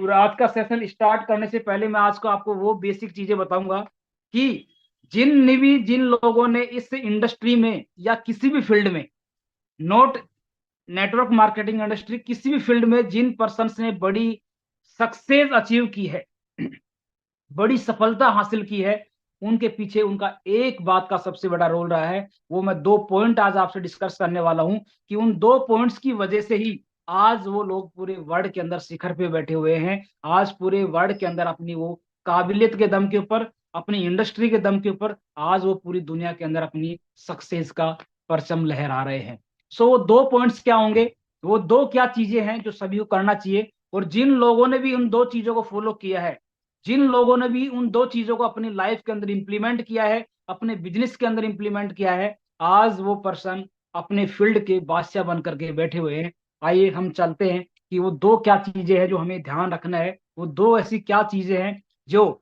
और आज का सेशन स्टार्ट करने से पहले मैं आज को आपको वो बेसिक चीजें बताऊंगा कि जिन लोगों ने इस इंडस्ट्री में या किसी भी फील्ड में, नोट नेटवर्क मार्केटिंग इंडस्ट्री, किसी भी फील्ड में जिन पर्सन्स ने बड़ी सक्सेस अचीव की है, बड़ी सफलता हासिल की है, उनके पीछे उनका एक बात का सबसे बड़ा रोल रहा है। वो मैं दो पॉइंट आज आपसे डिस्कस करने वाला हूं कि उन दो पॉइंट्स की वजह से ही आज वो लोग पूरे वर्ल्ड के अंदर शिखर पे बैठे हुए हैं। आज पूरे वर्ल्ड के अंदर अपनी वो काबिलियत के दम के ऊपर, अपनी इंडस्ट्री के दम के ऊपर आज वो पूरी दुनिया के अंदर अपनी सक्सेस का परचम लहरा रहे हैं। सो वो दो पॉइंट्स क्या होंगे, वो दो क्या चीजें हैं जो सभी को करना चाहिए, और जिन लोगों ने भी उन दो चीजों को फॉलो किया है, जिन लोगों ने भी उन दो चीजों को अपनी लाइफ के अंदर इंप्लीमेंट किया है, अपने बिजनेस के अंदर इंप्लीमेंट किया है, आज वो पर्सन अपने फील्ड के बादशाह बन करके बैठे हुए हैं। आइए हम चलते हैं कि वो दो क्या चीजें हैं जो हमें ध्यान रखना है। वो दो ऐसी क्या चीजें हैं जो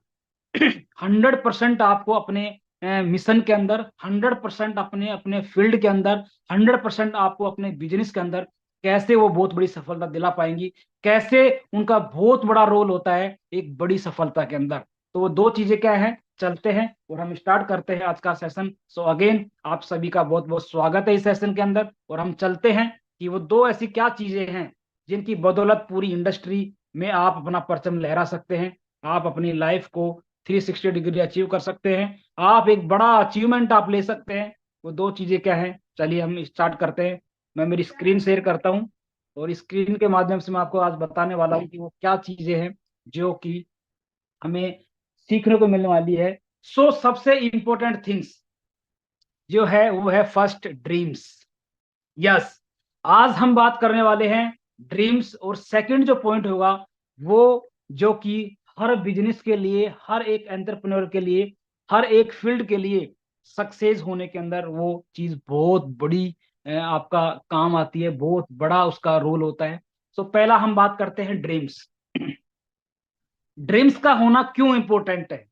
100% आपको अपने मिशन के अंदर, 100% अपने अपने फील्ड के अंदर, 100% आपको अपने बिजनेस के अंदर कैसे वो बहुत बड़ी सफलता दिला पाएंगी, कैसे उनका बहुत बड़ा रोल होता है एक बड़ी सफलता के अंदर। तो वो दो चीजें क्या है, चलते हैं और हम स्टार्ट करते हैं आज का सेशन। सो अगेन आप सभी का बहुत बहुत स्वागत है इस सेशन के अंदर, और हम चलते हैं कि वो दो ऐसी क्या चीजें हैं जिनकी बदौलत पूरी इंडस्ट्री में आप अपना परचम लहरा सकते हैं, आप अपनी लाइफ को 360 डिग्री अचीव कर सकते हैं, आप एक बड़ा अचीवमेंट आप ले सकते हैं। वो दो चीजें क्या है, चलिए हम स्टार्ट करते हैं। मैं मेरी स्क्रीन शेयर करता हूँ और स्क्रीन के माध्यम से मैं आपको आज बताने वाला हूँ कि वो क्या चीजें हैं जो कि हमें सीखने को मिलने वाली है। सो सबसे इंपॉर्टेंट थिंग्स जो है वो है फर्स्ट, ड्रीम्स। यस, आज हम बात करने वाले हैं ड्रीम्स। और सेकंड जो पॉइंट होगा वो, जो कि हर बिजनेस के लिए, हर एक एंटरप्रेन्योर के लिए, हर एक फील्ड के लिए सक्सेस होने के अंदर वो चीज बहुत बड़ी आपका काम आती है, बहुत बड़ा उसका रोल होता है। सो पहला हम बात करते हैं ड्रीम्स। ड्रीम्स का होना क्यों इंपॉर्टेंट है,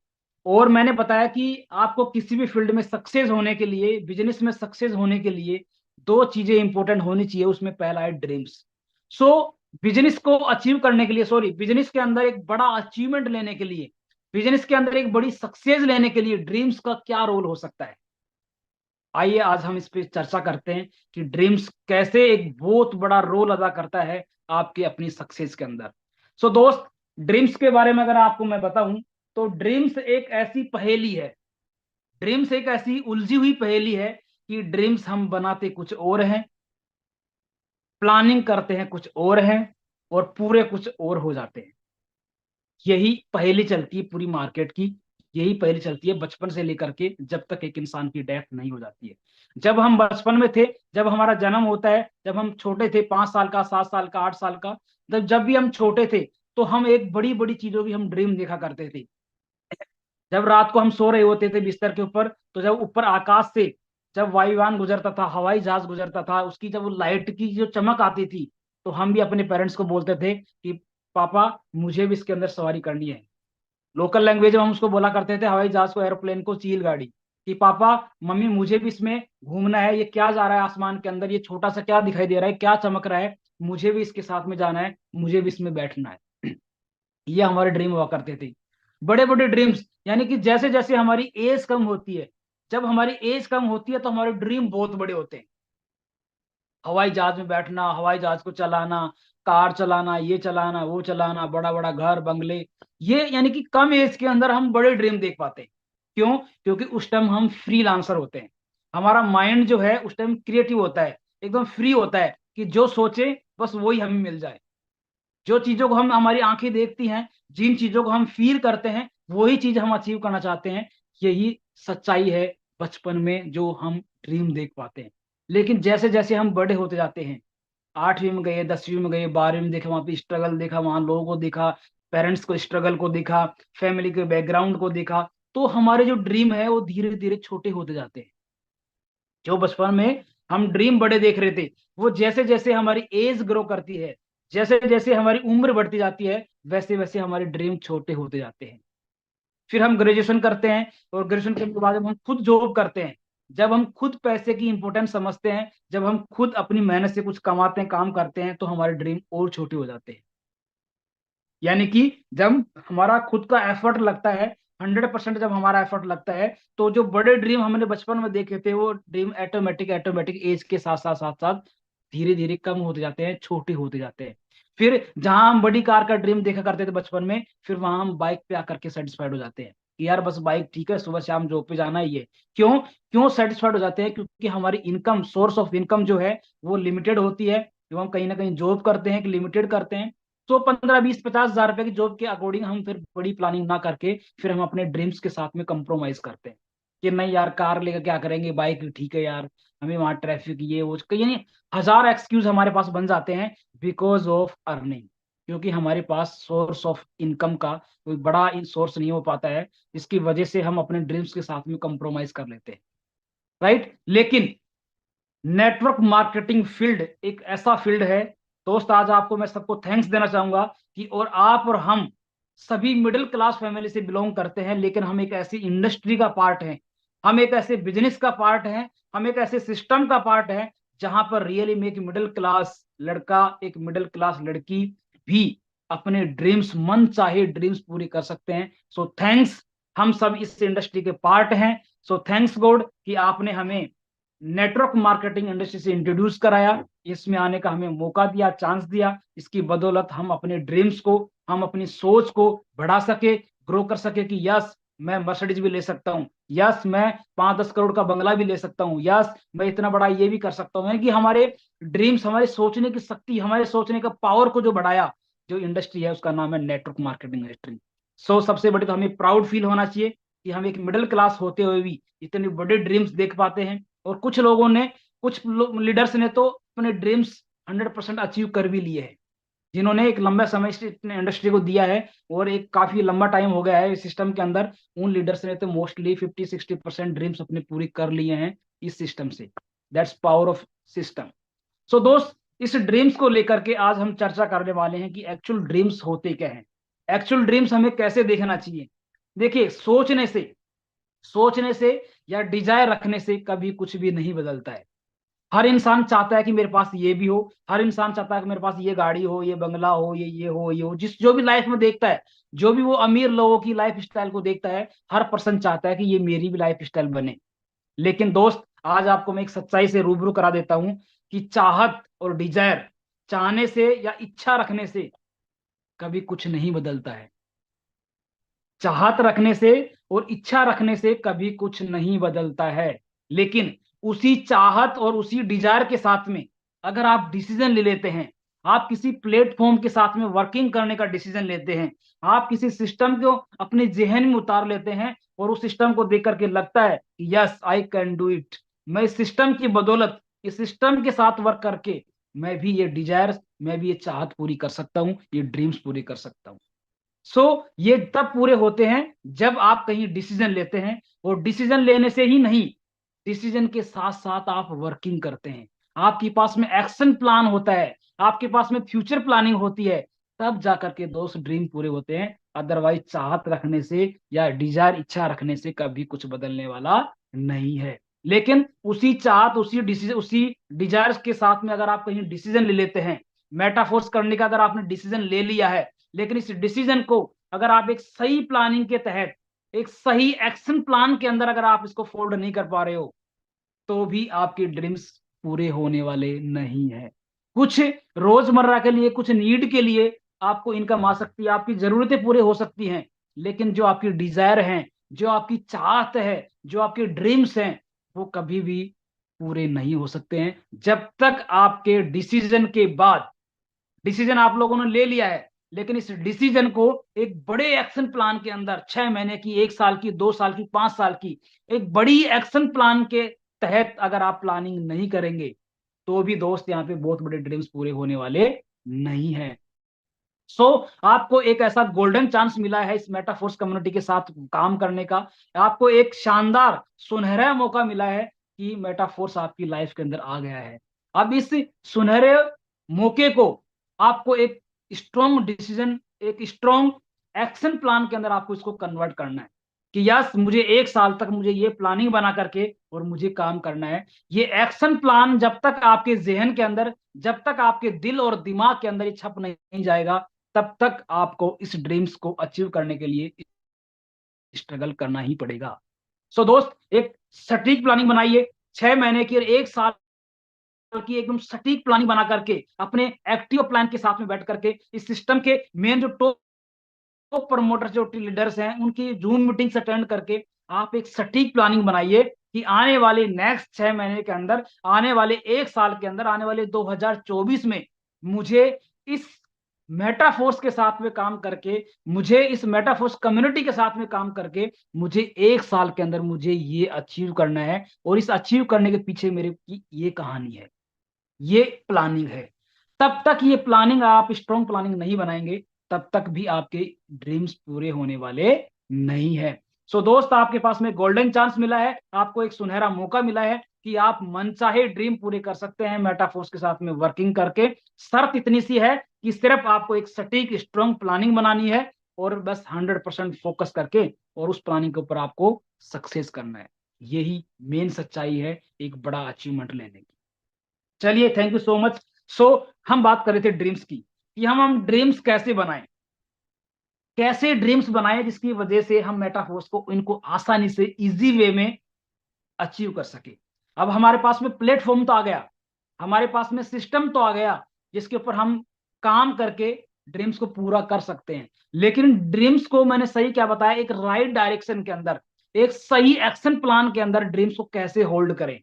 और मैंने बताया कि आपको किसी भी फील्ड में सक्सेस होने के लिए, बिजनेस में सक्सेस होने के लिए दो चीजें इंपॉर्टेंट होनी चाहिए, उसमें पहला है ड्रीम्स। सो बिजनेस को अचीव करने के लिए, सॉरी, बिजनेस के अंदर एक बड़ा अचीवमेंट लेने के लिए, बिजनेस के अंदर एक बड़ी सक्सेस लेने के लिए ड्रीम्स का क्या रोल हो सकता है। आइए आज हम इस पे चर्चा करते हैं कि ड्रीम्स कैसे एक बहुत बड़ा रोल अदा करता है आपकी अपनी सक्सेस के अंदर। सो दोस्त, ड्रीम्स के बारे में अगर आपको मैं बताऊं तो ड्रीम्स एक ऐसी पहेली है, ड्रीम्स एक ऐसी उलझी हुई पहेली है कि ड्रीम्स हम बनाते कुछ और हैं, प्लानिंग करते हैं कुछ और हैं, और पूरे कुछ और हो जाते हैं। यही पहेली चलती है पूरी मार्केट की, यही पहेली चलती है बचपन से लेकर के जब तक एक इंसान की डेथ नहीं हो जाती है। जब हम बचपन में थे, जब हमारा जन्म होता है, जब हम छोटे थे, 5 साल का, 7 साल का, 8 साल का, जब भी हम छोटे थे, तो हम एक बड़ी बड़ी चीजों की हम ड्रीम देखा करते थे। जब रात को हम सो रहे होते थे बिस्तर के ऊपर, तो जब ऊपर आकाश से जब वायुयान गुजरता था, हवाई जहाज गुजरता था, उसकी जब वो लाइट की जो चमक आती थी, तो हम भी अपने पेरेंट्स को बोलते थे कि पापा मुझे भी इसके अंदर सवारी करनी है। लोकल लैंग्वेज में हम उसको बोला करते थे, हवाई जहाज को, एरोप्लेन को चील गाड़ी, कि पापा मम्मी मुझे भी इसमें घूमना है, ये क्या जा रहा है आसमान के अंदर, ये छोटा सा क्या दिखाई दे रहा है, क्या चमक रहा है, मुझे भी इसके साथ में जाना है, मुझे भी इसमें बैठना है। ये हमारे ड्रीम हुआ करते थे, बड़े बड़े ड्रीम्स। यानी कि जैसे जैसे हमारी एज कम होती है, जब हमारी एज कम होती है तो हमारे ड्रीम बहुत बड़े होते हैं। हवाई जहाज में बैठना, हवाई जहाज को चलाना, कार चलाना, ये चलाना, वो चलाना, बड़ा बड़ा घर बंगले, ये यानी कि कम एज के अंदर हम बड़े ड्रीम देख पाते हैं। क्यों? क्योंकि उस टाइम हम फ्री लांसर होते हैं, हमारा माइंड जो है उस टाइम क्रिएटिव होता है, एकदम फ्री होता है कि जो सोचे बस वही हमें मिल जाए। जो चीजों को हम, हमारी आंखें देखती हैं, जिन चीजों को हम फील करते हैं, वही चीज हम अचीव करना चाहते हैं। यही सच्चाई है बचपन में जो हम ड्रीम देख पाते हैं। लेकिन जैसे जैसे हम बड़े होते जाते हैं, 8वीं में गए, 10वीं में गए, 12वीं में देखा, वहां पे स्ट्रगल देखा, वहां लोगों को देखा, पेरेंट्स को स्ट्रगल को देखा, फैमिली के बैकग्राउंड को देखा, तो हमारे जो ड्रीम है वो धीरे धीरे छोटे होते जाते हैं। जो बचपन में हम ड्रीम बड़े देख रहे थे, वो जैसे जैसे हमारी एज ग्रो करती है, जैसे जैसे हमारी उम्र बढ़ती जाती है, वैसे वैसे हमारे ड्रीम छोटे होते जाते हैं। फिर हम ग्रेजुएशन करते हैं, और ग्रेजुएशन करने के बाद जब हम खुद जॉब करते हैं, जब हम खुद पैसे की इंपॉर्टेंस समझते हैं, जब हम खुद अपनी मेहनत से कुछ कमाते हैं, काम करते हैं, तो हमारे ड्रीम और छोटे हो जाते हैं। यानी कि जब हमारा खुद का एफर्ट लगता है, 100% जब हमारा एफर्ट लगता है, तो जो बड़े ड्रीम हमने बचपन में देखे थे वो ड्रीम ऑटोमेटिक ऑटोमेटिक एज के साथ साथ साथ साथ धीरे धीरे कम होते जाते हैं, छोटे होते जाते हैं। फिर जहां हम बड़ी कार का ड्रीम देखा करते थे बचपन में, फिर वहां हम बाइक पे आकर के सेटिस्फाइड हो जाते हैं कि यार बस बाइक ठीक है, सुबह शाम जॉब पे जाना ही है। क्यों क्यों सेटिस्फाइड हो जाते हैं? क्योंकि हमारी इनकम, सोर्स ऑफ इनकम जो है वो लिमिटेड होती है। जो हम कहीं ना कहीं जॉब करते हैं कि लिमिटेड करते हैं, तो 15 20 50 हजार रुपए की जॉब के अकॉर्डिंग हम फिर बड़ी प्लानिंग ना करके फिर हम अपने ड्रीम्स के साथ में कंप्रोमाइज करते हैं कि नहीं यार, कार लेकर क्या करेंगे, बाइक ठीक है यार, हमें वहां ट्रैफिक ये वो, यानी हजार एक्सक्यूज हमारे पास बन जाते हैं बिकॉज ऑफ अर्निंग। क्योंकि हमारे पास सोर्स ऑफ इनकम का कोई बड़ा सोर्स नहीं हो पाता है, इसकी वजह से हम अपने ड्रीम्स के साथ में कंप्रोमाइज कर लेते हैं, राइट। लेकिन नेटवर्क मार्केटिंग फील्ड एक ऐसा फील्ड है दोस्त, आज आपको मैं सबको थैंक्स देना चाहूंगा कि और आप और हम सभी मिडिल क्लास फैमिली से बिलोंग करते हैं, लेकिन हम एक ऐसी इंडस्ट्री का पार्ट हैं, हम एक ऐसे बिजनेस का पार्ट हैं, हम एक ऐसे सिस्टम का पार्ट हैं जहां पर रियली में एक मिडिल क्लास लड़का, एक मिडिल क्लास लड़की भी अपने ड्रीम्स, मन चाहे ड्रीम्स पूरी कर सकते हैं। सो थैंक्स, हम सब इस इंडस्ट्री के पार्ट हैं। सो थैंक्स गॉड कि आपने हमें नेटवर्क मार्केटिंग इंडस्ट्री से इंट्रोड्यूस कराया, इसमें आने का हमें मौका दिया, चांस दिया। इसकी बदौलत हम अपने ड्रीम्स को, हम अपनी सोच को बढ़ा सके, ग्रो कर सके कि यस मैं मर्सिडीज भी ले सकता हूँ, यस मैं 5 10 करोड़ का बंगला भी ले सकता हूँ, यस मैं इतना बड़ा ये भी कर सकता हूँ। यानी कि हमारे ड्रीम्स, हमारे सोचने की शक्ति, हमारे सोचने का पावर को जो बढ़ाया, जो इंडस्ट्री है उसका नाम है नेटवर्क मार्केटिंग इंडस्ट्री। सो सबसे बड़ी तो हमें प्राउड फील होना चाहिए कि हम एक मिडिल क्लास होते हुए भी इतने बड़े ड्रीम्स देख पाते हैं। और कुछ लोगों ने, कुछ लीडर्स ने तो अपने ड्रीम्स 100% अचीव कर भी लिए हैं, जिन्होंने एक लंबा समय से इंडस्ट्री को दिया है और एक काफी लंबा टाइम हो गया है इस सिस्टम के अंदर। उन लीडर्स ने तो मोस्टली 50 60% ड्रीम्स अपने पूरी कर लिए हैं इस सिस्टम से। That's power of system. So दोस्त, इस ड्रीम्स को लेकर के आज हम चर्चा करने वाले हैं कि एक्चुअल ड्रीम्स होते क्या हैं, एक्चुअल ड्रीम्स हमें कैसे देखना चाहिए। देखिए, सोचने से या डिजायर रखने से कभी कुछ भी नहीं बदलता है। हर इंसान चाहता है कि मेरे पास ये भी हो, हर इंसान चाहता है कि मेरे पास ये गाड़ी हो, ये बंगला हो, ये हो, ये हो, जिस जो भी लाइफ में देखता है, जो भी वो अमीर लोगों की लाइफ स्टाइल को देखता है, हर पर्सन चाहता है कि ये मेरी भी लाइफ स्टाइल बने। लेकिन दोस्त, आज आपको मैं एक सच्चाई से रूबरू करा देता हूं कि चाहत और डिजायर, चाहने से या इच्छा रखने से कभी कुछ नहीं बदलता है। चाहत रखने से और इच्छा रखने से कभी कुछ नहीं बदलता है। लेकिन उसी चाहत और उसी डिजायर के साथ में अगर आप डिसीजन ले लेते हैं, आप किसी प्लेटफॉर्म के साथ में वर्किंग करने का डिसीजन लेते हैं, आप किसी सिस्टम को अपने जहन में उतार लेते हैं और उस सिस्टम को देख करके लगता है कि yes I can do it, मैं इस सिस्टम की बदौलत, इस सिस्टम के साथ वर्क करके मैं भी ये डिजायर, मैं भी ये चाहत पूरी कर सकता हूँ, ये ड्रीम्स पूरी कर सकता हूँ। सो ये तब पूरे होते हैं जब आप कहीं डिसीजन लेते हैं, और डिसीजन लेने से ही नहीं, डिसीजन के साथ साथ आप वर्किंग करते हैं, आपके पास में एक्शन प्लान होता है, आपके पास में फ्यूचर प्लानिंग होती है, तब जाकर के दोस्त ड्रीम पूरे होते हैं। अदरवाइज चाहत रखने से या डिजायर, इच्छा रखने से कभी कुछ बदलने वाला नहीं है। लेकिन उसी चाहत, उसी डिसीजन, उसी डिजायर्स के साथ में अगर आप कहीं डिसीजन ले लेते हैं, मेटाफोर्स करने का अगर आपने डिसीजन ले लिया है, लेकिन इस डिसीजन को अगर आप एक सही प्लानिंग के तहत, एक सही एक्शन प्लान के अंदर अगर आप इसको फोल्ड नहीं कर पा रहे हो, तो भी आपके ड्रीम्स पूरे होने वाले नहीं है। कुछ रोजमर्रा के लिए, कुछ नीड के लिए आपको इनकम आ सकती है, आपकी जरूरतें पूरे हो सकती हैं, लेकिन जो आपकी डिजायर हैं, जो आपकी चाहत है, जो आपके ड्रीम्स हैं, वो कभी भी पूरे नहीं हो सकते हैं जब तक आपके डिसीजन के बाद, डिसीजन आप लोगों ने ले लिया है, लेकिन इस डिसीजन को एक बड़े एक्शन प्लान के अंदर, 6 महीने की, 1 साल की, 2 साल की, 5 साल की एक बड़ी एक्शन प्लान के तहत अगर आप प्लानिंग नहीं करेंगे, तो भी दोस्त यहाँ पे बहुत बड़े ड्रीम्स पूरे होने वाले नहीं है। सो आपको एक ऐसा गोल्डन चांस मिला है इस मेटाफोर्स कम्युनिटी के साथ काम करने का, आपको एक शानदार सुनहरा मौका मिला है कि मेटाफोर्स आपकी लाइफ के अंदर आ गया है। अब इस सुनहरे मौके को आपको एक स्ट्रॉन्ग डिसीजन, एक स्ट्रॉन्ग एक्शन प्लान के अंदर आपको इसको कन्वर्ट करना है कि यस मुझे 1 साल तक मुझे ये प्लानिंग बना करके और मुझे काम करना है। ये एक्शन प्लान जब तक आपके जहन के अंदर, जब तक आपके दिल और दिमाग के अंदर ये छप नहीं जाएगा, तब तक आपको इस ड्रीम्स को अचीव करने के लिए स्ट्रगल करना ही पड़ेगा। सो दोस्त, एक सटीक प्लानिंग बनाइए, 6 महीने की और 1 साल की एकदम सटीक प्लानिंग बना करके अपने एक्टिव प्लान के साथ में बैठ करके इस सिस्टम के मेन जो टॉप प्रमोटर्स जो लीडर्स हैं उनकी जूम मीटिंग्स अटेंड करके आप एक सटीक प्लानिंग बनाइए कि आने वाले नेक्स्ट 6 महीने के अंदर, आने वाले 1 साल के अंदर, आने वाले 2024 में मुझे इस मेटाफोर्स के साथ में काम करके, मुझे इस मेटाफोर्स कम्युनिटी के साथ में काम करके मुझे 1 साल के अंदर मुझे ये अचीव करना है। और इस अचीव करने के पीछे मेरे की ये कहानी है, ये प्लानिंग है। तब तक ये प्लानिंग आप स्ट्रॉन्ग प्लानिंग नहीं बनाएंगे, तब तक भी आपके ड्रीम्स पूरे होने वाले नहीं है। सो दोस्त, आपके पास में गोल्डन चांस मिला है, आपको एक सुनहरा मौका मिला है कि आप मनचाहे ड्रीम पूरे कर सकते हैं मेटाफोर्स के साथ में वर्किंग करके। शर्त इतनी सी है कि सिर्फ आपको एक सटीक स्ट्रॉन्ग प्लानिंग बनानी है और बस 100% फोकस करके और उस प्लानिंग के ऊपर आपको सक्सेस करना है। यही मेन सच्चाई है एक बड़ा अचीवमेंट लेने की। चलिए, थैंक यू सो मच। सो हम बात कर रहे थे ड्रीम्स की कि हम ड्रीम्स कैसे बनाएं, कैसे ड्रीम्स बनाएं जिसकी वजह से हम मेटाफोर्स को इनको आसानी से इजी वे में अचीव कर सके। अब हमारे पास में प्लेटफॉर्म तो आ गया, हमारे पास में सिस्टम तो आ गया जिसके ऊपर हम काम करके ड्रीम्स को पूरा कर सकते हैं। लेकिन ड्रीम्स को मैंने सही क्या बताया, एक राइट डायरेक्शन के अंदर, एक सही एक्शन प्लान के अंदर ड्रीम्स को कैसे होल्ड करें,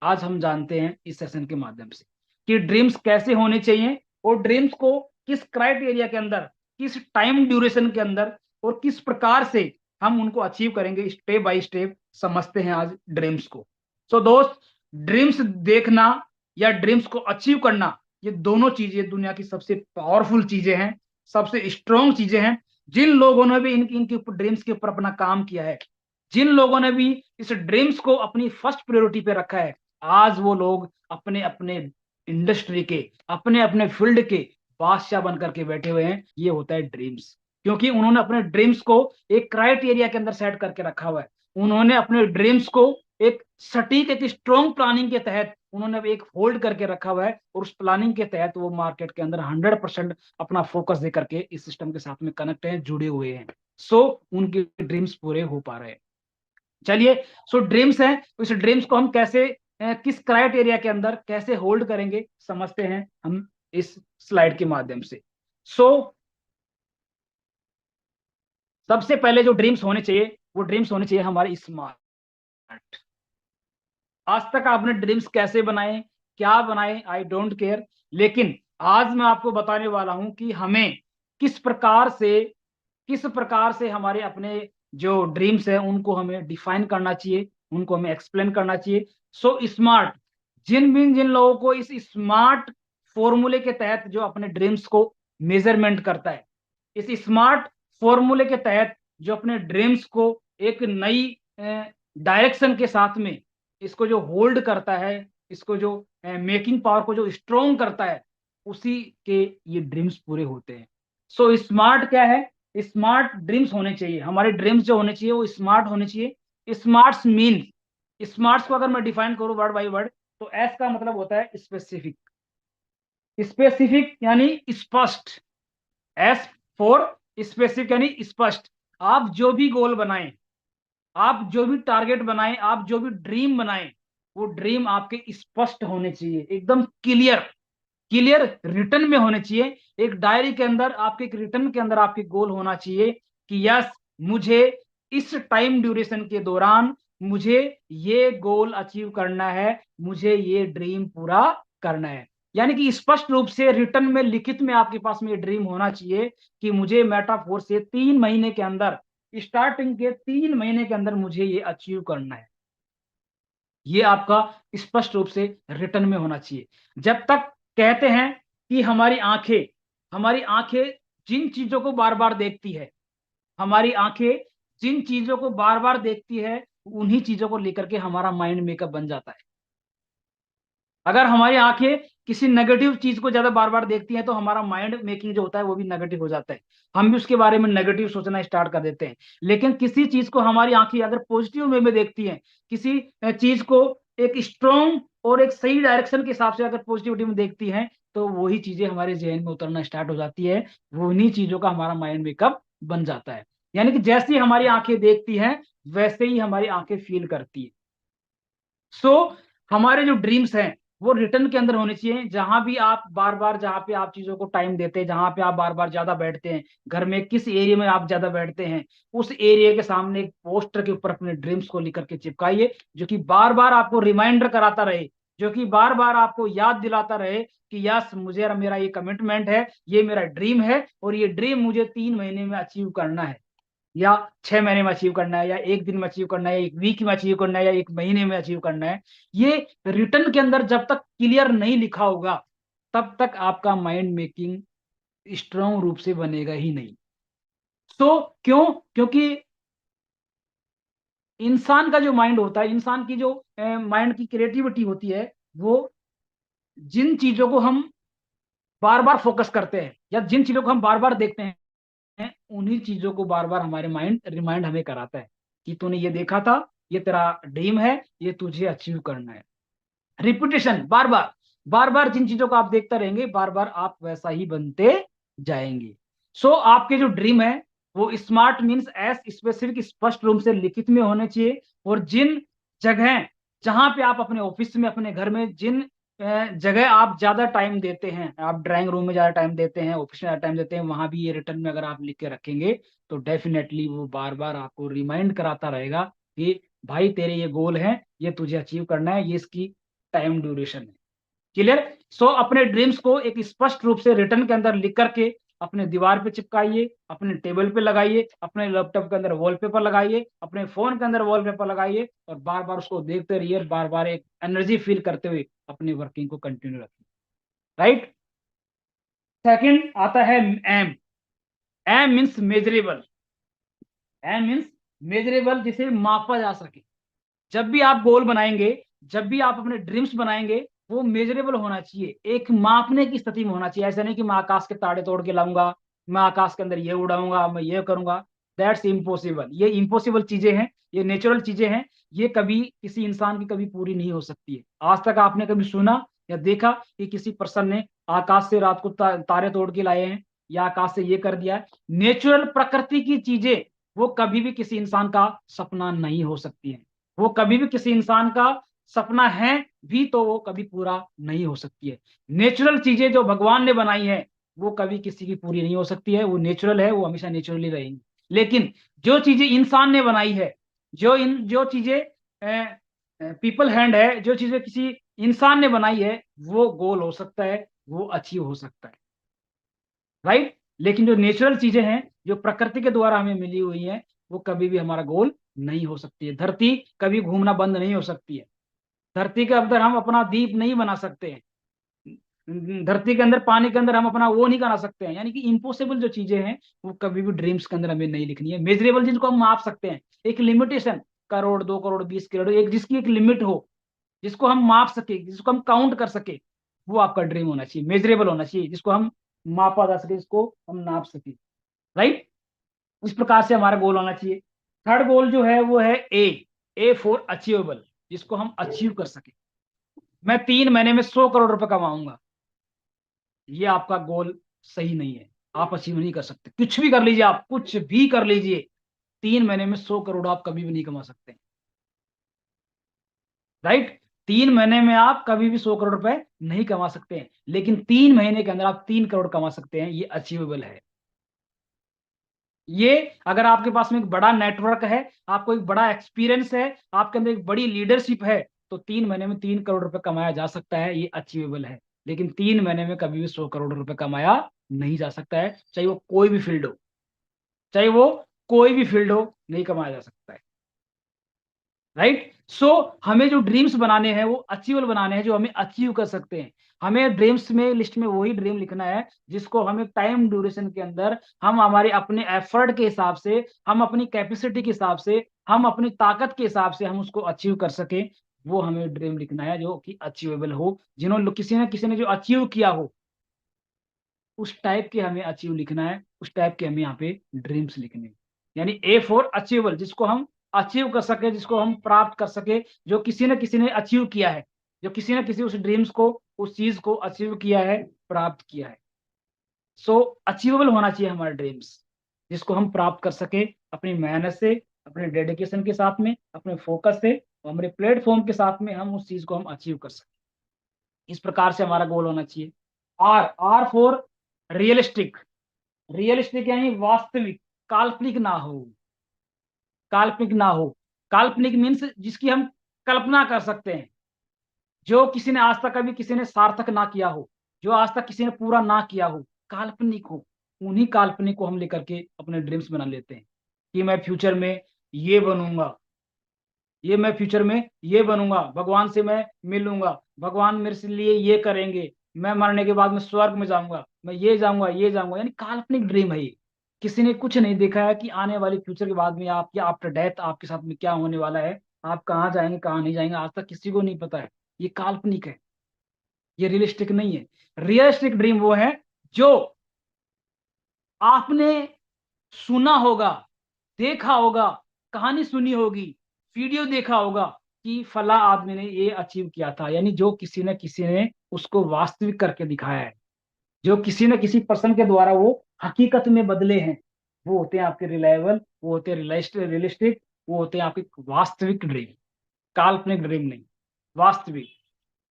आज हम जानते हैं इस सेशन के माध्यम से कि ड्रीम्स कैसे होने चाहिए और ड्रीम्स को किस क्राइटेरिया के अंदर, किस टाइम ड्यूरेशन के अंदर और किस प्रकार से हम उनको अचीव करेंगे, स्टेप बाय स्टेप समझते हैं आज ड्रीम्स को। सो दोस्त, ड्रीम्स देखना या ड्रीम्स को अचीव करना, ये दोनों चीजें दुनिया की सबसे पावरफुल चीजें हैं, सबसे स्ट्रॉन्ग चीजें हैं। जिन लोगों ने भी इनके ऊपर ड्रीम्स के ऊपर अपना काम किया है, जिन लोगों ने भी इस ड्रीम्स को अपनी फर्स्ट प्रायोरिटी पे रखा है, आज वो लोग अपने अपने इंडस्ट्री के, अपने अपने फील्ड के बादशाह बन करके बैठे हुए हैं। ये होता है ड्रीम्स, क्योंकि उन्होंने अपने ड्रीम्स को एक क्राइटेरिया के अंदर सेट करके रखा हुआ है। उन्होंने अपने ड्रीम्स को एक सटीक, एक स्ट्रॉन्ग प्लानिंग के तहत उन्होंने एक होल्ड करके रखा हुआ है और उस प्लानिंग के तहत वो मार्केट के अंदर 100% अपना फोकस दे करके इस सिस्टम के साथ में कनेक्ट है, जुड़े हुए हैं। सो उनके ड्रीम्स पूरे हो पा रहे हैं। चलिए, सो ड्रीम्स हैं, इस ड्रीम्स को हम कैसे, किस क्राइटेरिया के अंदर कैसे होल्ड करेंगे, समझते हैं हम इस स्लाइड के माध्यम से। सो सबसे पहले जो ड्रीम्स होने चाहिए वो ड्रीम्स होने चाहिए हमारे स्मार्ट। आज तक आपने ड्रीम्स कैसे बनाए, क्या बनाए, आई डोंट केयर, लेकिन आज मैं आपको बताने वाला हूं कि हमें किस प्रकार से, किस प्रकार से हमारे अपने जो ड्रीम्स है उनको हमें डिफाइन करना चाहिए, उनको हमें एक्सप्लेन करना चाहिए। सो स्मार्ट, जिन लोगों को इस स्मार्ट फॉर्मूले के तहत जो अपने ड्रीम्स को मेजरमेंट करता है, इस स्मार्ट फॉर्मूले के तहत जो अपने ड्रीम्स को एक नई डायरेक्शन के साथ में इसको जो होल्ड करता है, इसको जो मेकिंग पावर को जो स्ट्रॉन्ग करता है, उसी के ये ड्रीम्स पूरे होते हैं। सो स्मार्ट क्या है, स्मार्ट ड्रीम्स होने चाहिए, हमारे ड्रीम्स जो होने चाहिए वो स्मार्ट होने चाहिए। स्मार्ट्स मीन, स्मार्ट्स को अगर मैं डिफाइन करूं वर्ड बाय वर्ड, तो एस का मतलब होता है स्पेसिफिक, स्पेसिफिक यानी स्पष्ट, एस फॉर स्पेसिफिक यानी स्पष्ट। आप जो भी गोल बनाएं, आप जो भी टारगेट बनाएं, आप जो भी ड्रीम बनाएं, वो ड्रीम आपके स्पष्ट होने चाहिए, एकदम क्लियर, क्लियर रिटर्न में होने चाहिए। एक डायरी के अंदर आपके, एक रिटर्न के अंदर आपके गोल होना चाहिए कि यस, मुझे इस टाइम ड्यूरेशन के दौरान मुझे ये गोल अचीव करना है, मुझे ये ड्रीम पूरा करना है। यानी कि स्पष्ट रूप से रिटर्न में, लिखित में आपके पास में ये ड्रीम होना चाहिए कि मुझे मेटाफोर से 3 महीने के अंदर, स्टार्टिंग के 3 महीने के अंदर मुझे ये अचीव करना है। ये आपका स्पष्ट रूप से रिटर्न में होना चाहिए। जब तक कहते हैं कि हमारी आंखें जिन चीजों को बार बार देखती है, हमारी आंखें जिन चीजों को बार बार देखती है, उन्हीं चीजों को लेकर के हमारा माइंड मेकअप बन जाता है। अगर हमारी आंखें किसी नेगेटिव चीज को ज्यादा बार बार देखती हैं तो हमारा माइंड मेकिंग जो होता है वो भी नेगेटिव हो जाता है, हम भी उसके बारे में नेगेटिव सोचना स्टार्ट कर देते हैं। लेकिन किसी चीज को हमारी आंखें अगर पॉजिटिव वे में देखती हैं, किसी चीज को एक स्ट्रॉन्ग और एक सही डायरेक्शन के हिसाब से अगर पॉजिटिविटी में देखती हैं, तो वही चीजें हमारे जहन में उतरना स्टार्ट हो जाती है, वो उन्हीं चीजों का हमारा माइंड मेकअप बन जाता है। यानी कि जैसी हमारी आंखें देखती हैं वैसे ही हमारी आंखें फील करती है। सो हमारे जो ड्रीम्स हैं वो रिटर्न के अंदर होने चाहिए, जहां भी आप बार बार, जहां पे आप चीजों को टाइम देते हैं, जहां पे आप बार बार ज्यादा बैठते हैं, घर में किस एरिया में आप ज्यादा बैठते हैं, उस एरिया के सामने एक पोस्टर के ऊपर अपने ड्रीम्स को लिख करके चिपकाइए, जो कि बार बार आपको रिमाइंडर कराता रहे, जो कि बार बार आपको याद दिलाता रहे कि यस, मुझे मेरा ये कमिटमेंट है, ये मेरा ड्रीम है, और ये ड्रीम मुझे 3 महीने में अचीव करना है, या 6 महीने में अचीव करना है, या एक दिन में अचीव करना है, या एक वीक में अचीव करना है, या एक महीने में अचीव करना है। ये रिटर्न के अंदर जब तक क्लियर नहीं लिखा होगा तब तक आपका माइंड मेकिंग स्ट्रांग रूप से बनेगा ही नहीं। क्यों? क्योंकि इंसान का जो माइंड होता है, इंसान की जो माइंड की क्रिएटिविटी होती है, वो जिन चीजों को हम बार बार फोकस करते हैं या जिन चीजों को हम बार बार देखते हैं, उन्हीं चीजों को बार बार हमारे माइंड रिमाइंड हमें कराता है कि तूने ये देखा था, ये तेरा ड्रीम है, ये तुझे अचीव करना है। रिपीटेशन, बार बार, बार बार जिन चीजों को आप देखते रहेंगे, बार बार आप वैसा ही बनते जाएंगे। आपके जो ड्रीम है वो स्मार्ट मीन्स एस स्पेसिफिक, स्पष्ट रूप से लिखित में होने चाहिए। और जिन जगह, जहां पे आप अपने ऑफिस में, अपने घर में, जिन जगह आप ज्यादा टाइम देते हैं, आप ड्राइंग रूम में ज्यादा टाइम देते हैं, ऑफिस में ज्यादा टाइम देते हैं, वहां भी ये रिटर्न में अगर आप लिख के रखेंगे तो डेफिनेटली वो बार बार आपको रिमाइंड कराता रहेगा कि भाई तेरे ये गोल है, ये तुझे अचीव करना है, ये इसकी टाइम ड्यूरेशन है। क्लियर? अपने ड्रीम्स को एक स्पष्ट रूप से रिटर्न के अंदर लिख करके अपने दीवार पे चिपकाइए, अपने टेबल पे लगाइए, अपने लैपटॉप के अंदर वॉलपेपर लगाइए, अपने फोन के अंदर वॉलपेपर लगाइए, और बार बार उसको देखते रहिए, बार बार एक एनर्जी फील करते हुए अपनी वर्किंग को कंटिन्यू रखिए। राइट? सेकंड आता है M. M means measurable. M means measurable, जिसे मापा जा सके। जब भी आप गोल बनाएंगे, जब भी आप अपने ड्रीम्स बनाएंगे, वो मेजरेबल होना चाहिए, एक मापने की स्थिति में होना चाहिए। ऐसा नहीं कि मैं आकाश के ताड़े तोड़ के लाऊंगा, मैं आकाश के अंदर ये उड़ाऊंगा, मैं ये करूंगा। That's impossible. ये इम्पॉसिबल चीजें हैं, ये नेचुरल चीजें हैं, ये कभी किसी इंसान की कभी पूरी नहीं हो सकती है। आज तक आपने कभी सुना या देखा कि किसी पर्सन ने आकाश से रात को तारे तोड़ के लाए हैं, या आकाश से ये कर दिया है? नेचुरल प्रकृति की चीजें वो कभी भी किसी इंसान का सपना नहीं हो सकती है। वो कभी भी किसी इंसान का सपना है भी तो वो कभी पूरा नहीं हो सकती है। नेचुरल चीजें जो भगवान ने बनाई है वो कभी किसी की पूरी नहीं हो सकती है, वो नेचुरल है, वो हमेशा नेचुरली रहेंगी। लेकिन जो चीजें इंसान ने बनाई है, जो चीजें पीपल हैंड है, जो चीजें किसी इंसान ने बनाई है, वो गोल हो सकता है, वो अचीव हो सकता है। राइट? लेकिन जो नेचुरल चीजें हैं, जो प्रकृति के द्वारा हमें मिली हुई हैं, वो कभी भी हमारा गोल नहीं हो सकती है। धरती कभी घूमना बंद नहीं हो सकती है। धरती के अंदर हम अपना द्वीप नहीं बना सकते हैं। धरती के अंदर, पानी के अंदर हम अपना वो नहीं बना सकते हैं। यानी कि इम्पॉसिबल जो चीजें हैं वो कभी भी ड्रीम्स के अंदर हमें नहीं लिखनी है। मेजरेबल जिनको हम माप सकते हैं, एक लिमिटेशन, करोड़, 2 करोड़, 20 करोड़, एक जिसकी एक लिमिट हो, जिसको हम माप सके, जिसको हम काउंट कर सके, वो आपका ड्रीम होना चाहिए। मेजरेबल होना चाहिए, जिसको हम मापा जा सके, जिसको हम नाप सके। राइट? इस प्रकार से हमारा गोल होना चाहिए। थर्ड गोल जो है वो है ए फॉर अचीवेबल, जिसको हम अचीव कर सके। मैं 3 महीने में 100 करोड़ रुपए कमाऊंगा, ये आपका गोल सही नहीं है। आप अचीव नहीं कर सकते। कुछ भी कर लीजिए, आप कुछ भी कर लीजिए, 3 महीने में 100 करोड़ आप कभी भी नहीं कमा सकते। राइट? 3 महीने में आप कभी भी 100 करोड़ रुपए नहीं कमा सकते हैं, लेकिन 3 महीने के अंदर आप 3 करोड़ कमा सकते हैं। ये अचीवेबल है। ये, अगर आपके पास में एक बड़ा नेटवर्क है, आपको एक बड़ा एक्सपीरियंस है, आपके अंदर एक बड़ी लीडरशिप है, तो 3 महीने में 3 करोड़ रुपए कमाया जा सकता है। ये अचीवेबल है। लेकिन 3 महीने में कभी भी 100 करोड़ रुपए कमाया नहीं जा सकता है, चाहे वो कोई भी फील्ड हो, चाहे वो कोई भी फील्ड हो, नहीं कमाया जा सकता है। राइट? हमें जो ड्रीम्स बनाने हैं वो अचीवेबल बनाने हैं, जो हमें अचीव कर सकते हैं। हमें ड्रीम्स में, लिस्ट में वही ड्रीम लिखना है जिसको हमें टाइम ड्यूरेशन के अंदर, हम हमारे अपने एफर्ट के हिसाब से, हम अपनी कैपेसिटी के हिसाब से, हम अपनी ताकत के हिसाब से हम उसको अचीव कर सके। वो हमें ड्रीम लिखना है जो कि अचीवेबल हो, जिन्होंने किसी ने जो अचीव किया हो, उस टाइप के हमें अचीव लिखना है, उस टाइप के हमें यहाँ पे ड्रीम्स लिखने हैं। यानी ए फॉर अचीवेबल, जिसको हम अचीव कर सके, जिसको हम प्राप्त कर सके, जो किसी ने अचीव किया है, जो किसी ना किसी उस ड्रीम्स को, उस चीज को अचीव किया है, प्राप्त किया है। सो अचीवेबल होना चाहिए हमारे ड्रीम्स, जिसको हम प्राप्त कर सके अपनी मेहनत से, अपने डेडिकेशन के साथ में, अपने फोकस से, और हमारे प्लेटफॉर्म के साथ में हम उस चीज को हम अचीव कर सकें। इस प्रकार से हमारा गोल होना चाहिए। R, R for realistic. Realistic यानी वास्तविक, काल्पनिक ना हो। काल्पनिक ना हो, काल्पनिक मीन्स जिसकी हम कल्पना कर सकते हैं, जो किसी ने आज तक कभी किसी ने सार्थक ना किया हो, जो आज तक किसी ने पूरा ना किया हो, काल्पनिक हो। उन्हीं काल्पनिक को हम लेकर के अपने ड्रीम्स बना लेते हैं कि मैं फ्यूचर में ये बनूंगा, ये मैं फ्यूचर में ये बनूंगा, भगवान से मैं मिलूंगा, भगवान मेरे से लिए ये करेंगे, मैं मरने के बाद में स्वर्ग में जाऊंगा, मैं ये जाऊंगा ये जाऊंगा। यानी काल्पनिक ड्रीम है ये। किसी ने कुछ नहीं देखा है कि आने वाले फ्यूचर के बाद में आपके आफ्टर डेथ आपके साथ में क्या होने वाला है, आप कहाँ जाएंगे कहाँ नहीं जाएंगे, आज तक किसी को नहीं पता है। ये काल्पनिक है, ये रियलिस्टिक नहीं है। रियलिस्टिक ड्रीम वो है जो आपने सुना होगा, देखा होगा, कहानी सुनी होगी, वीडियो देखा होगा कि फला आदमी ने ये अचीव किया था। यानी जो किसी न किसी ने उसको वास्तविक करके दिखाया है, जो किसी न किसी पर्सन के द्वारा वो हकीकत में बदले हैं, वो होते हैं आपके रिलायबल, वो होते हैं रियलिस्टिक, वो होते हैं आपके वास्तविक ड्रीम। काल्पनिक ड्रीम नहीं, वास्तविक।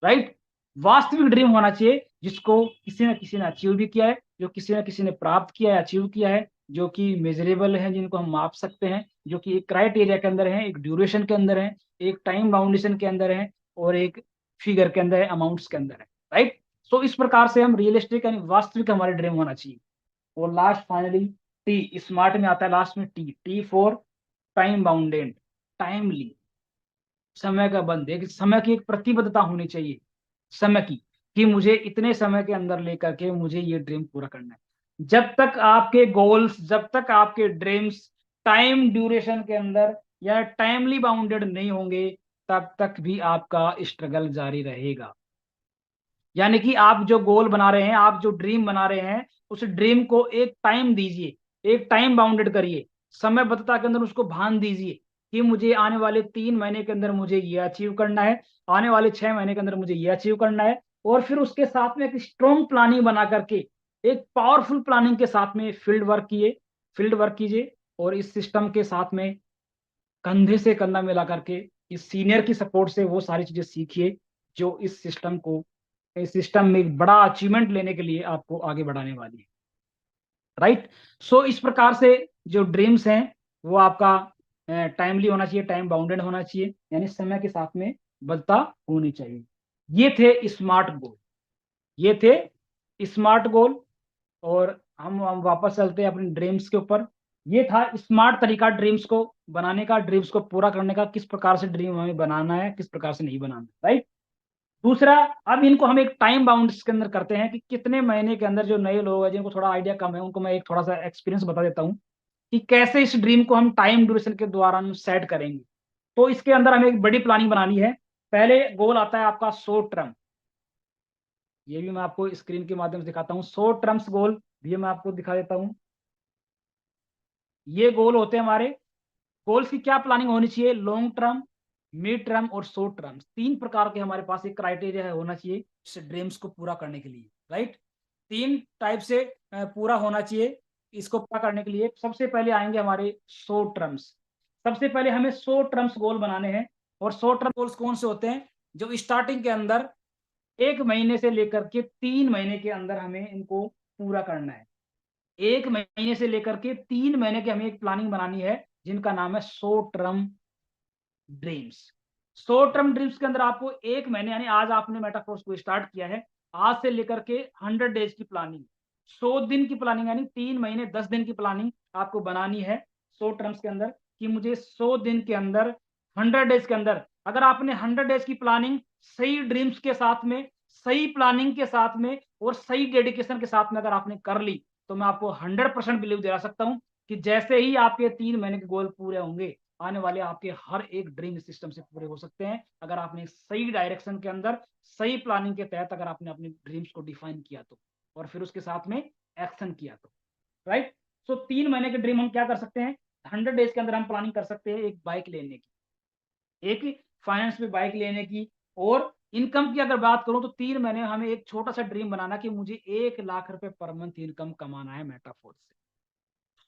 राइट। वास्तविक ड्रीम होना चाहिए जिसको किसी न किसी ने अचीव भी किया है, जो किसी न किसी ने प्राप्त किया है, अचीव किया है, जो कि मेजरेबल है, जिनको हम माप सकते हैं, जो कि एक क्राइटेरिया के अंदर है, एक ड्यूरेशन के अंदर है, एक टाइम बाउंडेशन के अंदर है, और एक फिगर के अंदर है, अमाउंट्स के अंदर है। राइट। सो इस प्रकार से हम रियलिस्टिक यानी वास्तविक हमारे ड्रीम होना चाहिए। और लास्ट फाइनली टी, स्मार्ट में आता है लास्ट में T, T for time bounded, timely, समय का बंद है कि समय की एक प्रतिबद्धता होनी चाहिए, समय की, कि मुझे इतने समय के अंदर लेकर के मुझे ये ड्रीम पूरा करना है। जब तक आपके गोल्स, जब तक आपके ड्रीम्स टाइम ड्यूरेशन के अंदर या टाइमली बाउंडेड नहीं होंगे, तब तक भी आपका स्ट्रगल जारी रहेगा। यानी कि आप जो गोल बना रहे हैं, आप जो ड्रीम बना रहे हैं, उस ड्रीम को एक टाइम दीजिए, एक टाइम बाउंडेड करिए, समयबद्धता के अंदर उसको भान दीजिए कि मुझे आने वाले 3 महीने के अंदर मुझे ये अचीव करना है, आने वाले 6 महीने के अंदर मुझे ये अचीव करना है। और फिर उसके साथ में एक स्ट्रॉन्ग प्लानिंग बना करके, एक पावरफुल प्लानिंग के साथ में फील्ड वर्क किए, फील्ड वर्क कीजिए, और इस सिस्टम के साथ में कंधे से कंधा मिला करके इस सीनियर की सपोर्ट से वो सारी चीजें सीखिए जो इस सिस्टम को, इस सिस्टम में एक बड़ा अचीवमेंट लेने के लिए आपको आगे बढ़ाने वाली है। राइट। सो इस प्रकार से जो ड्रीम्स हैं वो आपका टाइमली होना चाहिए, टाइम बाउंडेड होना चाहिए, यानी समय के साथ में बदता होनी चाहिए। ये थे स्मार्ट गोल, ये थे स्मार्ट गोल। और हम वापस चलते हैं अपने ड्रीम्स के ऊपर। ये था स्मार्ट तरीका ड्रीम्स को बनाने का, ड्रीम्स को पूरा करने का, किस प्रकार से ड्रीम हमें बनाना है, किस प्रकार से नहीं बनाना है। राइट। दूसरा, अब इनको हम एक टाइम बाउंड के अंदर करते हैं कि कितने महीने के अंदर, जो नए लोग हैं जिनको थोड़ा आइडिया कम है उनको मैं एक थोड़ा सा एक्सपीरियंस बता देता हूँ कि कैसे इस ड्रीम को हम टाइम ड्यूरेशन के दौरान सेट करेंगे। तो इसके अंदर हमें एक बड़ी प्लानिंग बनानी है। पहले गोल आता है आपका शॉर्ट टर्म, ये भी मैं आपको स्क्रीन के माध्यम से दिखाता हूँ। शॉर्ट टर्म्स गोल भी मैं आपको दिखा देता हूँ। ये गोल होते हैं हमारे। गोल्स की क्या प्लानिंग होनी चाहिए? लॉन्ग टर्म, मिड टर्म और शॉर्ट टर्म, 3 प्रकार के हमारे पास एक क्राइटेरिया होना चाहिए इस ड्रीम्स को पूरा करने के लिए। राइट। 3 टाइप से पूरा होना चाहिए इसको पूरा करने के लिए। सबसे पहले आएंगे हमारे शॉर्ट टर्म्स। सबसे पहले हमें शॉर्ट टर्म्स गोल बनाने हैं। और शॉर्ट टर्म गोल्स कौन से होते हैं? जो स्टार्टिंग के अंदर 1 महीने से लेकर के 3 महीने के अंदर हमें इनको पूरा करना है। 1 महीने से लेकर के 3 महीने की हमें एक प्लानिंग बनानी है जिनका नाम है short term dreams. Short term dreams के अंदर आपको 1 महीने, यानी आज आपने मेटाफोर्स को स्टार्ट किया है, आज से लेकर के 100 डेज की प्लानिंग, 100 दिन की प्लानिंग, यानी 3 महीने 10 दिन की प्लानिंग आपको बनानी है शॉर्ट टर्म्स के अंदर। कि मुझे 100 दिन के अंदर, 100 डेज के अंदर, अगर आपने 100 डेज की प्लानिंग सही ड्रीम्स के साथ में, सही प्लानिंग के साथ में और सही डेडिकेशन के साथ में अगर आपने कर ली, तो मैं आपको 100% बिलीव दिला सकता हूं कि जैसे ही आपके 3 महीने के गोल पूरे होंगे, आने वाले आपके हर एक ड्रीम सिस्टम से पूरे हो सकते हैं, अगर आपने सही डायरेक्शन के अंदर, सही प्लानिंग के तहत अगर आपने अपने ड्रीम्स को डिफाइन किया तो, और फिर उसके साथ में एक्शन किया तो। राइट। सो 3 महीने के ड्रीम हम क्या कर सकते हैं? 100 डेज के अंदर हम प्लानिंग कर सकते हैं एक बाइक लेने की, एक फाइनेंस में बाइक लेने की, और इनकम की अगर बात करूं तो 3 महीने में हमें एक छोटा सा ड्रीम बनाना कि मुझे 1 लाख रुपए पर मंथ इनकम कमाना है मेटाफोर्स से।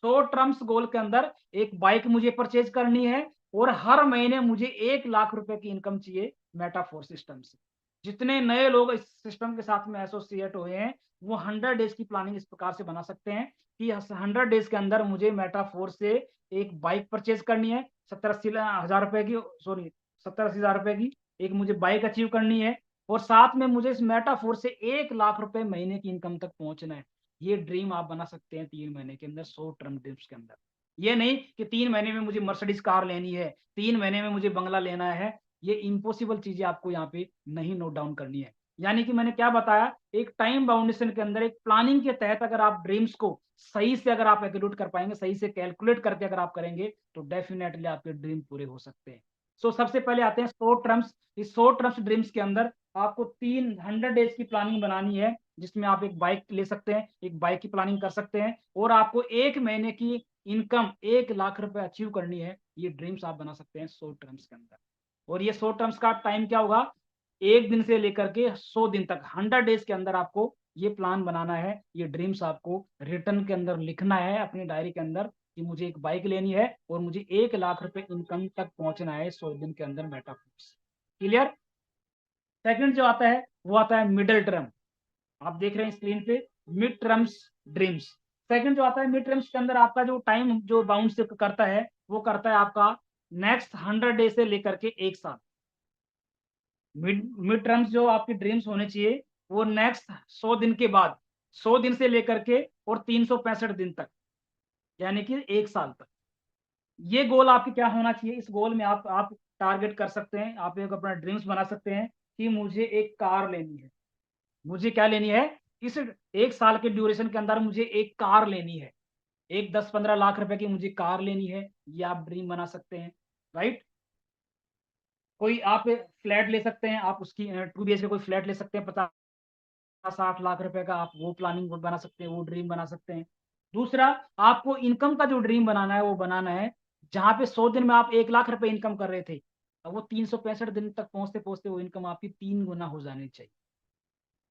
100 टर्म्स गोल के अंदर एक बाइक मुझे परचेज करनी है और हर महीने मुझे 1 लाख रुपए की इनकम चाहिए मेटाफोर सिस्टम से। जितने नए लोग इस सिस्टम के साथ में एसोसिएट हुए हैं वो 100 डेज की प्लानिंग इस प्रकार से बना सकते हैं कि 100 डेज के अंदर मुझे मेटाफोर से एक बाइक परचेज करनी है 70-80 हज़ार रुपए की, सॉरी 70-80 हज़ार रुपए की एक मुझे बाइक अचीव करनी है और साथ में मुझे इस मेटाफोर से 1 लाख रुपए महीने की इनकम तक पहुंचना है। ये ड्रीम आप बना सकते हैं 3 महीने के अंदर, 100 टर्म ड्रीम्स के अंदर। ये नहीं कि 3 महीने में मुझे मर्सिडीज कार लेनी है, 3 महीने में मुझे बंगला लेना है। ये इम्पॉसिबल चीजें आपको यहाँ पे नहीं नोट डाउन करनी है। यानी कि मैंने क्या बताया, एक टाइम बाउंडेशन के अंदर एक प्लानिंग के तहत अगर आप ड्रीम्स को सही से अगर आप एग्जीक्यूट कर पाएंगे, सही से कैलकुलेट करके अगर आप करेंगे तो डेफिनेटली आपके ड्रीम पूरे हो सकते हैं। सबसे पहले आते हैं 100 टर्म्स। इस 100 टर्म्स ड्रीम्स के अंदर आपको 300 डेज की प्लानिंग बनानी है जिसमें आप एक बाइक ले सकते हैं, एक बाइक की प्लानिंग कर सकते हैं और आपको 1 महीने की इनकम 1 लाख रुपए अचीव करनी है। ये ड्रीम्स आप बना सकते हैं 100 टर्म्स के अंदर। और ये 100 टर्म्स का टाइम क्या होगा, 1 दिन से लेकर के 100 दिन तक, 100 डेज के अंदर आपको ये प्लान बनाना है। ये ड्रीम्स आपको रिटर्न के अंदर लिखना है अपनी डायरी के अंदर कि मुझे एक बाइक लेनी है और मुझे 1 लाख रुपए इनकम तक पहुंचना है 100 दिन के अंदर मेटाफोर्स। क्लियर। सेकंड जो आता है वो आता है मिडिल टर्म। आप देख रहे हैं स्क्रीन पे मिड टर्म्स ड्रीम्स। सेकंड जो आता है मिड टर्म्स के अंदर आपका जो टाइम जो बाउंड से करता है वो करता है आपका नेक्स्ट 100 डे से लेकर के 1 साल। मिड मिड टर्म्स जो आपके ड्रीम्स होने चाहिए वो नेक्स्ट 100 दिन के बाद, 100 दिन से लेकर के और 365 दिन तक, यानी कि 1 साल तक। ये गोल आपके क्या होना चाहिए, इस गोल में आप टारगेट कर सकते हैं, आप एक अपना ड्रीम्स बना सकते हैं कि मुझे एक कार लेनी है। मुझे क्या लेनी है, इस 1 साल के ड्यूरेशन के अंदर मुझे एक कार लेनी है, एक 10-15 लाख रुपए की मुझे कार लेनी है। ये आप ड्रीम बना सकते हैं, राइट। कोई आप फ्लैट ले सकते हैं, आप उसकी 2 BHK कोई फ्लैट ले सकते हैं 50-60 लाख रुपए का, आप वो प्लानिंग बना सकते हैं, वो ड्रीम बना सकते हैं। दूसरा, आपको इनकम का जो ड्रीम बनाना है वो बनाना है जहां पे 100 दिन में आप 1 लाख रुपए इनकम कर रहे थे, अब वो 365 दिन तक पहुंचते पहुंचते वो इनकम आपकी 3 गुना हो जानी चाहिए।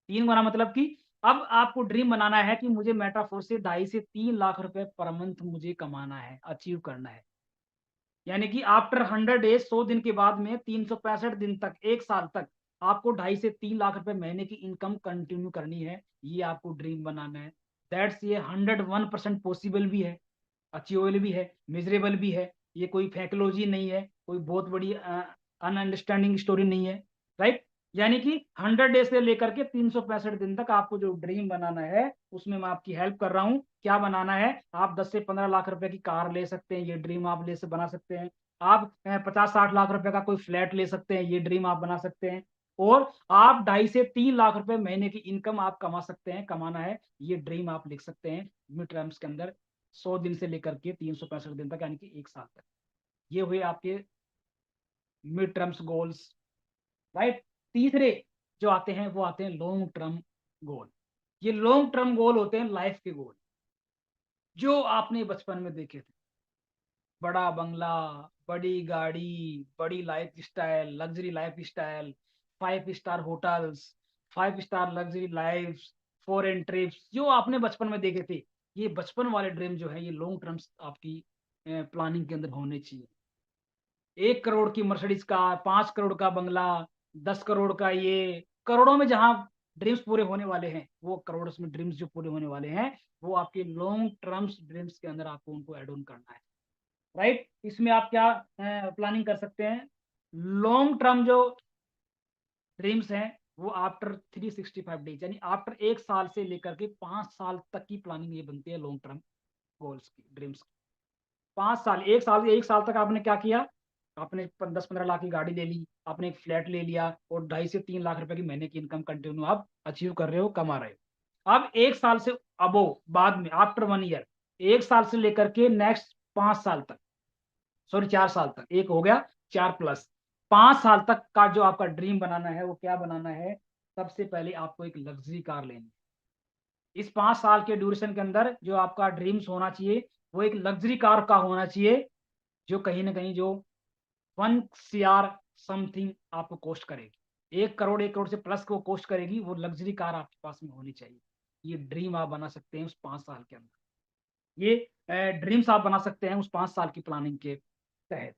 3 गुना मतलब कि अब आपको ड्रीम बनाना है कि मुझे मेटाफोर से 2.5 से 3 लाख रुपए पर मंथ मुझे कमाना है, अचीव करना है। यानी कि आफ्टर 100 डेज, 100 दिन के बाद में 365 दिन तक, 1 साल तक आपको 2.5 से 3 लाख रुपए महीने की इनकम कंटिन्यू करनी है। ये आपको ड्रीम बनाना है। दैट्स ये 101% पॉसिबल भी है, अचीवेबल भी है, मिजरेबल भी है। ये कोई फैक्टोलॉजी नहीं है, कोई बहुत बड़ी अनअंडरस्टैंडिंग स्टोरी नहीं है, राइट। यानी कि 100 डेज से लेकर के 365 दिन तक आपको जो ड्रीम बनाना है उसमें मैं आपकी हेल्प कर रहा हूं। क्या बनाना है, आप 10 से 15 लाख रुपए की कार ले सकते हैं, ये ड्रीम आप ले से बना सकते हैं। आप 50-60 लाख रुपए का कोई फ्लैट ले सकते हैं, ये ड्रीम आप बना सकते हैं। और आप 2.5 से 3 लाख रुपए महीने की इनकम आप कमा सकते हैं, कमाना है, ये ड्रीम आप लिख सकते हैं मिड टर्म्स के अंदर, 100 दिन से लेकर के 365 दिन तक, यानी कि 1 साल तक। ये हुए आपके मिड टर्म्स गोल्स, राइट। तीसरे जो आते हैं वो आते हैं लॉन्ग टर्म गोल। ये लॉन्ग टर्म गोल होते हैं लाइफ के गोल जो आपने बचपन में देखे थे, बड़ा बंगला, बड़ी गाड़ी, बड़ी life style, luxury life style, 5 star hotels, 5 star luxury life, foreign trips, जो आपने बचपन में देखे थे। ये बचपन वाले ड्रीम जो है ये लॉन्ग टर्म्स आपकी प्लानिंग के अंदर होने चाहिए। 1 करोड़ की मर्सिडीज कार, 5 करोड़ का बंगला, 10 करोड़ का, ये करोड़ों में जहां ड्रीम्स पूरे होने वाले हैं, वो करोड़ में ड्रीम्स जो पूरे होने वाले हैं वो आपके लॉन्ग टर्म्स ड्रीम्स के अंदर आपको उनको एड ऑन करना है, राइट। इसमें आप क्या प्लानिंग कर सकते हैं, लॉन्ग टर्म जो ड्रीम्स हैं वो आफ्टर 365 डेज, यानी आफ्टर 1 साल से लेकर के 5 साल तक की प्लानिंग ये बनती है लॉन्ग टर्म गोल्स की, ड्रीम्स की। 5 साल, 1 साल तक आपने क्या किया, आपने 10-15 लाख की गाड़ी ले ली, आपने एक फ्लैट ले लिया और 2.5 से 3 लाख रुपए की महीने की इनकम कंटिन्यू आप अचीव कर रहे हो, कमा रहे हो। अब 1 साल से अबो बाद में आफ्टर 1 ईयर, 1 साल से लेकर के नेक्स्ट 5 साल तक, सॉरी 4 साल तक, एक हो गया 4 प्लस 5 साल तक का जो आपका ड्रीम बनाना है वो क्या बनाना है, सबसे पहले आपको एक लग्जरी कार लेनी है। इस 5 साल के ड्यूरेशन के अंदर जो आपका ड्रीम्स होना चाहिए वो एक लग्जरी कार का होना चाहिए जो कहीं ना कहीं जो 1 CR समथिंग आपको कॉस्ट करेगी। 1 करोड़ से प्लस को कॉस्ट करेगी, वो लग्जरी कार आपके पास में होनी चाहिए। ये ड्रीम आप बना सकते हैं उस 5 साल के अंदर। ये ड्रीम्स आप बना सकते हैं उस 5 साल की प्लानिंग के तहत।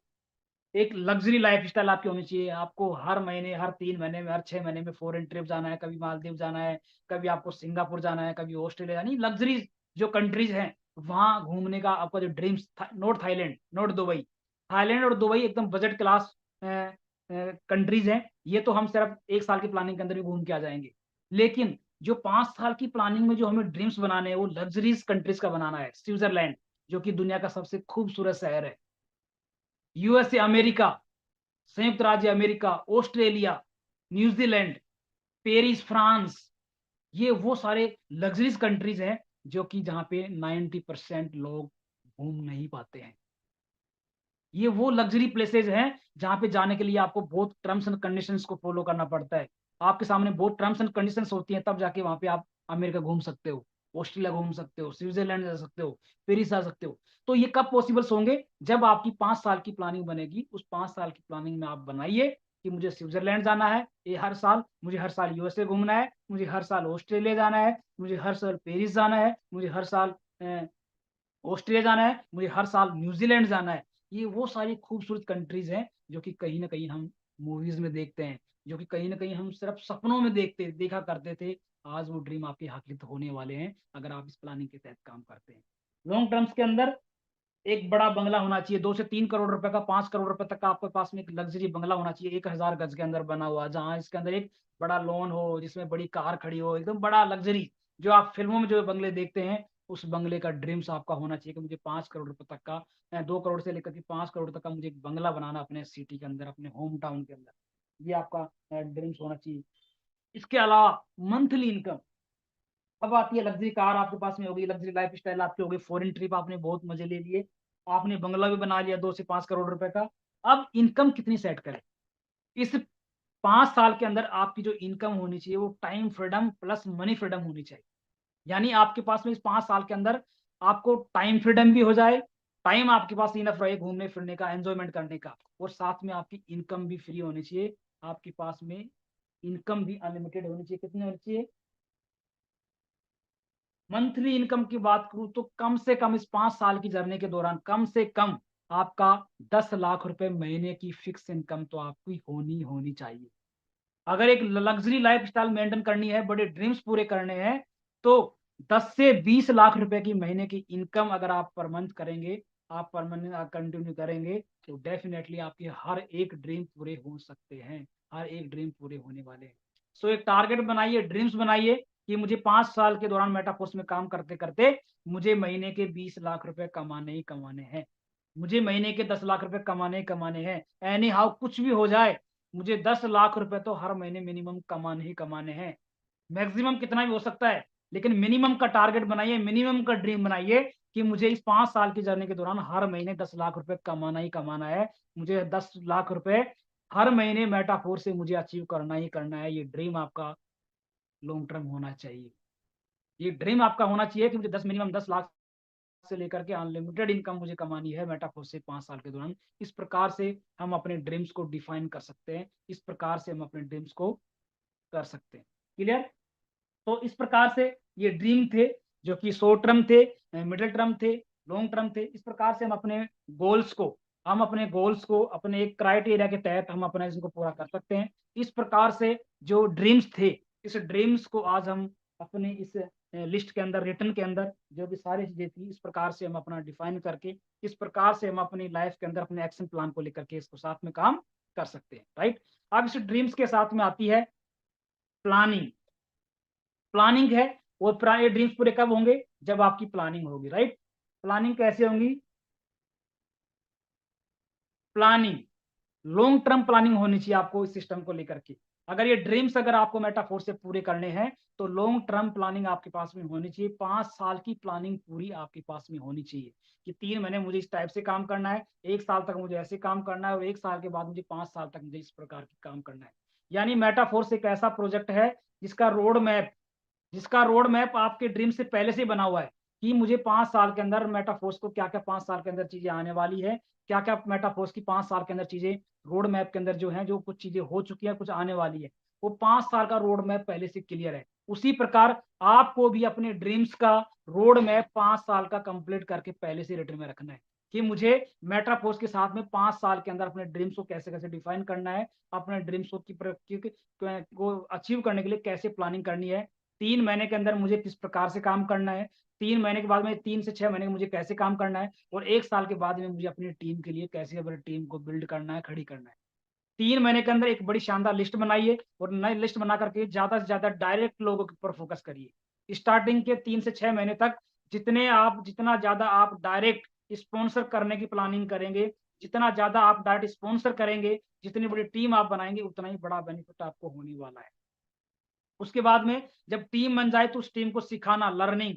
एक लग्जरी लाइफ स्टाइल आपकी होनी चाहिए। आपको हर महीने, हर 3 महीने में, हर 6 महीने में फॉरेन ट्रिप जाना है, कभी मालदीव जाना है, कभी आपको सिंगापुर जाना है, कभी ऑस्ट्रेलिया, यानी लग्जरी जो कंट्रीज हैं वहां घूमने का आपका जो dreams, not Thailand, not Dubai. Thailand और दुबई एकदम बजट क्लास कंट्रीज हैं, ये तो हम सिर्फ 1 साल की प्लानिंग के अंदर भी घूम के आ जाएंगे। लेकिन जो 5 साल की प्लानिंग में जो हमें ड्रीम्स बनाने हैं वो लग्जरीज कंट्रीज का बनाना है। स्विट्जरलैंड, जो कि दुनिया का सबसे खूबसूरत शहर है। यूएसए अमेरिका, संयुक्त राज्य America, Australia, New Zealand, Paris France, ये वो सारे लग्जरीज कंट्रीज हैं जो कि जहां पे 90% लोग घूम नहीं पाते हैं। ये वो लग्जरी प्लेसेस हैं जहां पे जाने के लिए आपको बहुत टर्म्स एंड कंडीशंस को फॉलो करना पड़ता है। आपके सामने बहुत टर्म्स एंड कंडीशंस होती हैं, तब जाके वहां पे आप अमेरिका घूम सकते हो, ऑस्ट्रेलिया घूम सकते हो, स्विट्जरलैंड जा सकते हो, पेरिस आ सकते हो। तो ये कब पॉसिबल्स होंगे? जब आपकी 5 साल की प्लानिंग बनेगी। उस 5 साल की प्लानिंग में आप बनाइए कि मुझे स्विट्जरलैंड जाना है ये हर साल, मुझे हर साल यूएसए घूमना है, मुझे हर साल ऑस्ट्रेलिया जाना है, मुझे हर साल पेरिस जाना है, मुझे हर साल ऑस्ट्रेलिया जाना है, मुझे हर साल न्यूजीलैंड जाना है। ये वो सारी खूबसूरत कंट्रीज हैं जो कि कहीं ना कहीं हम मूवीज में देखते हैं, जो कि कहीं ना कहीं हम सिर्फ सपनों में देखा करते थे। आज वो ड्रीम आपके हकीकत होने वाले हैं अगर आप इस प्लानिंग के तहत काम करते हैं। लॉन्ग टर्म्स के अंदर एक बड़ा बंगला होना चाहिए, 2 से 3 करोड़ रुपए का, 5 करोड़ रुपए तक का आपके पास में एक लग्जरी बंगला होना चाहिए, 1,000 गज के अंदर बना हुआ, जहां इसके अंदर एक बड़ा लॉन हो, जिसमें बड़ी कार खड़ी हो, एकदम बड़ा लग्जरी। जो आप फिल्मों में जो बंगले देखते हैं, उस बंगले का ड्रीम्स आपका होना चाहिए कि मुझे 5 करोड़ रुपए तक का, 2 करोड़ से लेकर के 5 करोड़ तक का मुझे एक बंगला बनाना अपने सिटी के अंदर, अपने होम टाउन के अंदर। ये आपका ड्रीम्स होना चाहिए। इसके अलावा मंथली इनकम। अब आती है लग्जरी कार आपके पास में होगी, लग्जरी लाइफ स्टाइल आपकी होगी, फॉरेन ट्रिप आपने बहुत मजे ले लिए, आपने बंगला भी बना लिया 2 से 5 करोड़ रुपए का। अब इनकम कितनी सेट करें? इस 5 साल के अंदर आपकी जो इनकम होनी चाहिए वो time freedom plus money freedom होनी चाहिए। यानी आपके पास में इस 5 साल के अंदर आपको टाइम फ्रीडम भी हो जाए, टाइम आपके पास इनफ रहे घूमने फिरने का, एंजॉयमेंट करने का, और साथ में आपकी इनकम भी फ्री होनी चाहिए। आपके पास में इनकम भी अनलिमिटेड होनी चाहिए। कितनी होनी चाहिए? मंथली इनकम की बात करूं तो कम से कम इस 5 साल की जर्नी के दौरान कम से कम आपका 10 लाख रुपए महीने की फिक्स इनकम तो आपकी होनी होनी चाहिए। अगर एक लग्जरी लाइफ स्टाइल मेंटेन करनी है, बड़े ड्रीम्स पूरे करने हैं, तो 10 से 20 लाख रुपए की महीने की इनकम अगर आप पर मंथ करेंगे, आप परमानेंट कंटिन्यू करेंगे, तो डेफिनेटली आपके हर एक ड्रीम पूरे हो सकते हैं, हर एक ड्रीम पूरे होने वाले हैं। सो एक टारगेट बनाइए, ड्रीम्स बनाइए कि मुझे 5 साल के दौरान मेटाफोर्स में काम करते करते मुझे महीने के 20 लाख रुपए कमाने ही कमाने हैं, मुझे महीने के 10 लाख रुपए कमाने ही कमाने हैं। एनी हाउ कुछ भी हो जाए, मुझे 10 लाख रुपए तो हर महीने मिनिमम कमाने ही कमाने हैं। मैक्सिमम कितना भी हो सकता है, लेकिन मिनिमम का टारगेट बनाइए, मिनिमम का ड्रीम बनाइए कि मुझे इस 5 साल की जर्नी के दौरान हर महीने 10 लाख रुपए कमाना ही कमाना है। मुझे 10 लाख रुपए हर महीने मेटाफोर से मुझे अचीव करना ही करना है। ये ड्रीम आपका लॉन्ग टर्म होना चाहिए। ये ड्रीम आपका होना चाहिए कि मुझे मिनिमम 10 लाख से लेकर के अनलिमिटेड इनकम मुझे कमानी है मेटाफोर से 5 साल के दौरान। इस प्रकार से हम अपने ड्रीम्स को डिफाइन कर सकते हैं, इस प्रकार से हम अपने ड्रीम्स को कर सकते हैं। क्लियर? तो इस प्रकार से ये ड्रीम थे जो कि शॉर्ट टर्म थे, मिडिल टर्म थे, लॉन्ग टर्म थे। इस प्रकार से हम अपने गोल्स को अपने एक क्राइटेरिया के तहत हम अपने इसको पूरा कर सकते हैं। इस प्रकार से जो ड्रीम्स थे, इस ड्रीम्स को आज हम अपने इस लिस्ट के अंदर, रिटर्न के अंदर जो भी सारी चीजें थी, इस प्रकार से हम अपना डिफाइन करके, इस प्रकार से हम अपनी लाइफ के अंदर अपने एक्शन प्लान को लेकर के इसको साथ में काम कर सकते हैं। राइट? अब इस ड्रीम्स के साथ में आती है प्लानिंग। प्लानिंग है, और ये ड्रीम्स पूरे कब होंगे? जब आपकी प्लानिंग होगी। राइट? प्लानिंग कैसे होंगी? प्लानिंग, लॉन्ग टर्म प्लानिंग होनी चाहिए आपको इस सिस्टम को लेकर के। अगर ये ड्रीम्स अगर आपको मेटाफोर से पूरे करने हैं, तो लॉन्ग टर्म प्लानिंग आपके पास में होनी चाहिए। 5 साल की प्लानिंग पूरी आपके पास में होनी चाहिए कि 3 महीने मुझे इस टाइप से काम करना है, 1 साल तक मुझे ऐसे काम करना है, और 1 साल के बाद मुझे 5 साल तक मुझे इस प्रकार की काम करना है। यानी मेटाफोर्स एक ऐसा प्रोजेक्ट है जिसका रोड मैप आपके ड्रीम से पहले से बना हुआ है। कि मुझे 5 साल के अंदर मेटाफोर्स को क्या-क्या 5 साल के अंदर चीज़ें आने वाली है, क्या-क्या मेटाफोर्स की 5 साल के अंदर चीज़ें रोड मैप के अंदर जो है, जो कुछ चीज़ें हो चुकी हैं, कुछ आने वाली है। वो 5 साल का रोड मैप पहले से क्लियर है। उसी प्रकार आपको भी अपने ड्रीम्स का रोड मैप 5 साल का कंप्लीट करके पहले से रेडी में रखना है कि मुझे मेटाफोर्स के साथ में 5 साल के अंदर अपने ड्रीम्स को कैसे-कैसे डिफाइन करना है, अपने ड्रीम्स को को अचीव करने के लिए कैसे प्लानिंग करनी है, 3 महीने के अंदर मुझे किस प्रकार से काम करना है, 3 महीने के बाद में 3 से 6 महीने में मुझे कैसे काम करना है और 1 साल के बाद में मुझे अपनी टीम के लिए कैसे अपनी टीम को बिल्ड करना है, खड़ी करना है। 3 महीने के अंदर एक बड़ी शानदार लिस्ट बनाइए और नई लिस्ट बना करके ज़्यादा से ज़्यादा डायरेक्ट लोगों के ऊपर फोकस करिए। स्टार्टिंग के 3 से 6 महीने तक जितना ज़्यादा आप डायरेक्ट स्पॉन्सर करने की प्लानिंग करेंगे, जितना ज़्यादा आप डायरेक्ट स्पॉन्सर करेंगे, जितनी बड़ी टीम आप बनाएँगे, उतना ही बड़ा बेनिफिट आपको होने वाला है। उसके बाद में जब टीम बन जाए तो उस टीम को सिखाना, लर्निंग,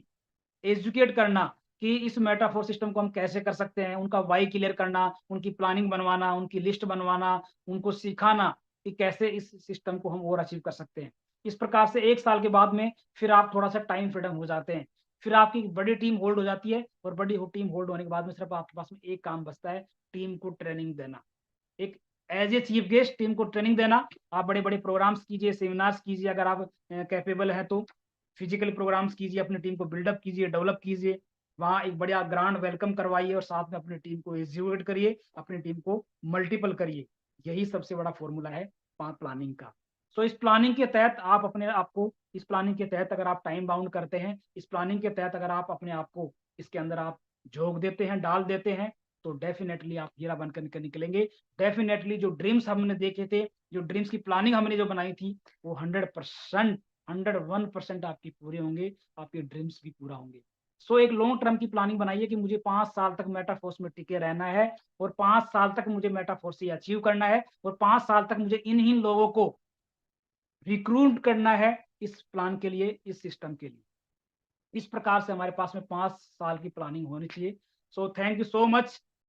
एजुकेट करना कि इस मेटाफोर सिस्टम को हम कैसे कर सकते हैं, उनका व्हाई क्लियर करना, उनकी प्लानिंग बनवाना, उनकी लिस्ट बनवाना, उनको सिखाना कि कैसे इस सिस्टम को हम और अचीव कर सकते हैं। इस प्रकार से 1 साल के बाद में फिर आप थोड़ा-सा टाइम फ्रीडम हो जाते हैं। फिर आपकी बड़ी टीम होल्ड हो जाती है और बड़ी हो टीम होल्ड होने के बाद में सिर्फ आपके पास में एक काम बचता है, टीम को ट्रेनिंग देना। एक as a chief guest team को ट्रेनिंग देना। आप बड़े-बड़े प्रोग्राम्स कीजिए, सेमिनार्स कीजिए अगर आप कैपेबल हैं तो। फिजिकल प्रोग्राम्स कीजिए, अपनी टीम को बिल्डअप कीजिए, डेवलप कीजिए। वहाँ एक बढ़िया ग्रांड वेलकम करवाइए और साथ में अपनी टीम को एग्जीक्यूट करिए, अपनी टीम को मल्टीपल करिए। यही सबसे बड़ा फ़ॉर्मूला है प्लानिंग का। सो इस प्लानिंग के तहत आप अपने आप को इस प्लानिंग के तहत अगर आप टाइम बाउंड करते हैं, इस प्लानिंग के तहत अगर आप अपने आप को इसके अंदर आप झोंक देते हैं, डाल देते हैं, तो डेफ़िनेटली आप हीरा बनकर के निकलेंगे। डेफ़िनेटली जो ड्रीम्स हमने देखे थे, जो ड्रीम्स की प्लानिंग हमने जो बनाई थी, वो 100% 101% आपकी पूरे होंगे, आपके ड्रीम्स भी पूरा होंगे। सो एक लॉन्ग टर्म की प्लानिंग बनाइए कि मुझे 5 साल तक मेटाफोर्स में टिके रहना है और 5 साल तक मुझे मेटाफोर्स से अचीव करना है और 5 साल तक मुझे इन लोगों को रिक्रूट करना है इस प्लान के लिए, इस सिस्टम के लिए। इस प्रकार से हमारे पास में 5 साल की प्लानिंग होनी चाहिए। So thank you so much.